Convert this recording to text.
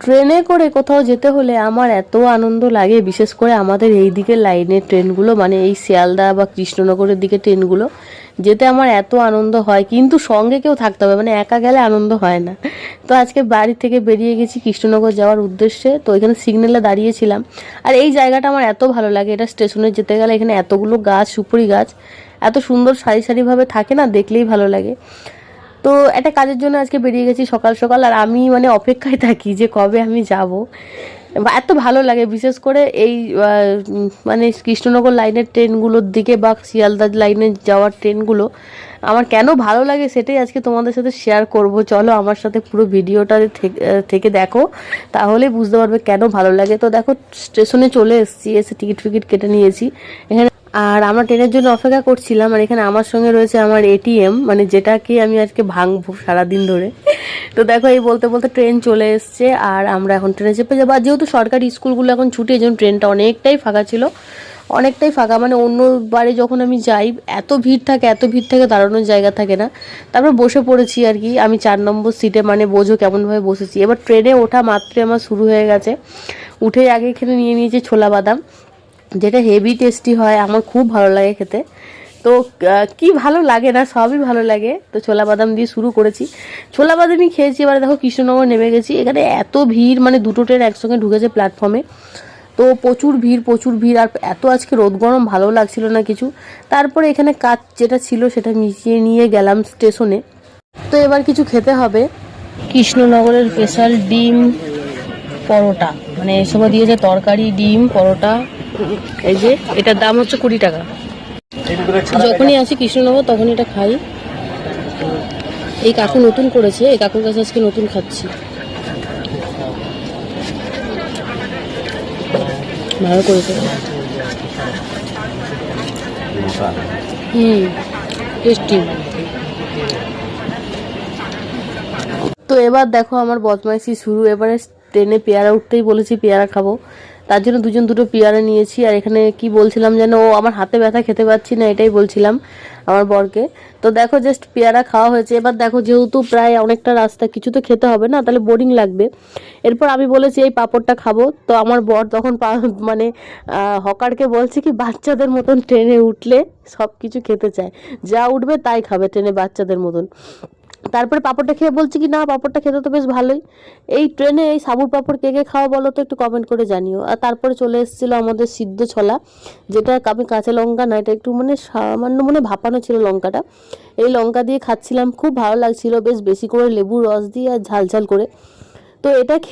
ট্রেনে করে কোথাও যেতে হলে আমার এত আনন্দ লাগে, বিশেষ করে আমাদের এই দিকের লাইনের ট্রেনগুলো, মানে এই শিয়ালদা বা কৃষ্ণনগরের দিকে ট্রেনগুলো যেতে আমার এত আনন্দ হয়। কিন্তু সঙ্গে কেউ থাকতে হবে, মানে একা গেলে আনন্দ হয় না। তো আজকে বাড়ি থেকে বেরিয়ে গেছি কৃষ্ণনগর যাওয়ার উদ্দেশ্যে। তো এখানে সিগন্যালে দাঁড়িয়েছিলাম। আর এই জায়গাটা আমার এত ভালো লাগে, এটা স্টেশনে যেতে গেলে এখানে এতগুলো গাছ, সুপুরি গাছ এত সুন্দর সারি সারিভাবে থাকে না, দেখলেই ভালো লাগে। তো একটা কাজের জন্য আজকে বেরিয়ে গেছি সকাল সকাল, আর আমি মানে অপেক্ষায় থাকি যে কবে আমি যাব। এত ভালো লাগে বিশেষ করে এই মানে কৃষ্ণনগর লাইনের ট্রেনগুলোর দিকে বা শিয়ালদা লাইনে যাওয়ার ট্রেনগুলো আমার কেন ভালো লাগে সেটাই আজকে তোমাদের সাথে শেয়ার করব। চলো আমার সাথে পুরো ভিডিওটা থেকে দেখো, তাহলেই বুঝতে পারবে কেন ভালো লাগে। তো দেখো স্টেশনে চলে এসেছি, এসে টিকিট ফিকিট কেটে নিয়েছি এখানে। আর আমরা ট্রেনের জন্য অপেক্ষা করছিলাম। আর এখানে আমার সঙ্গে রয়েছে আমার এটিএম, মানে যেটাকে আমি আজকে ভাঙবো সারাদিন ধরে। তো দেখো এই বলতে বলতে ট্রেন চলে এসছে, আর আমরা এখন ট্রেনে চেপে যাবো। আর যেহেতু সরকারি স্কুলগুলো এখন ছুটি, এই জন্য ট্রেনটা অনেকটাই ফাঁকা ছিল, অনেকটাই ফাঁকা। মানে অন্যবারে যখন আমি যাই এত ভিড় থাকে, এত ভিড় থাকে, দাঁড়ানোর জায়গা থাকে না। তারপর বসে পড়েছি আর কি, আমি 4 নম্বর সিটে, মানে বোঝো কেমনভাবে বসেছি। এবার ট্রেনে ওঠা মাত্রই আমার শুরু হয়ে গেছে। উঠেই আগে এখানে নিয়ে নিয়েছি ছোলা বাদাম, যেটা হেভি টেস্টি হয়, আমার খুব ভালো লাগে খেতে। তো কি ভালো লাগে না, সবই ভালো লাগে। তো ছোলা বাদাম দিয়ে শুরু করেছি, ছোলা বাদামই খেয়েছি। এবারে দেখো কৃষ্ণনগর নেমে গেছি। এখানে এত ভিড়, মানে দুটো ট্রেন একসঙ্গে ঢুকেছে প্ল্যাটফর্মে। তো প্রচুর ভিড়, প্রচুর ভিড়। আর এত আজকে রোদ গরম, ভালো লাগছিল না কিছু। তারপরে এখানে কাজ যেটা ছিল সেটা মিশিয়ে নিয়ে গেলাম স্টেশনে। তো এবার কিছু খেতে হবে। কৃষ্ণনগরের স্পেশাল ডিম পরোটা, মানে এসব দিয়েছে তরকারি, ডিম পরোটা। এই যে এটার দাম হচ্ছে 20 টাকা। যখনই আসি কৃষ্ণনগর তখনই এটা খাই। এই কাকু নতুন করেছে, এই কাকুর কাছে আজকে নতুন খাচ্ছি। ভালো করেছে, টেস্টি। তো এবার দেখো আমার বদমাইশি শুরু। এবারে ট্রেনে পেয়ারা উঠতেই বলেছি পেয়ারা খাবো, তার জন্য দুটো পেয়ারা নিয়েছি। আর এখানে কি বলছিলাম যেন, ও আমার হাতে ব্যথা, খেতে পাচ্ছি না, এটাই বলছিলাম আমার বরকে। তো দেখো জাস্ট পেয়ারা খাওয়া হয়েছে। এবার দেখো যেহেতু প্রায় অনেকটা রাস্তা, কিছু তো খেতে হবে না, তাহলে বোরিং লাগবে। এরপর আমি বলেছি এই পাঁপড়টা খাবো। তো আমার বর তখন মানে হকারকে বলছে কি, বাচ্চাদের মতন ট্রেনে উঠলে সব কিছু খেতে চায়, যা উঠবে তাই খাবে ট্রেনে, বাচ্চাদের মতন। তারপরে পাঁপড়টা খেয়ে বলছি কি, না পাঁপড়টা খেতে তো বেশ ভালোই। এই ট্রেনে এই সাবুর পাঁপড় কে কে খাওয়া বলো তো, একটু কমেন্ট করে জানিও। আর তারপরে চলে এসেছিলো আমাদের সিদ্ধ ছোলা, যেটা আমি কাঁচা লঙ্কা না, এটা একটু মানে সামান্য মানে ভাপানো ছিল লঙ্কাটা। এই লঙ্কা দিয়ে খাচ্ছিলাম, খুব ভালো লাগছিল, বেশ বেশি করে লেবুর রস দিয়ে আর ঝাল ঝাল করে। তো এটা খেয়ে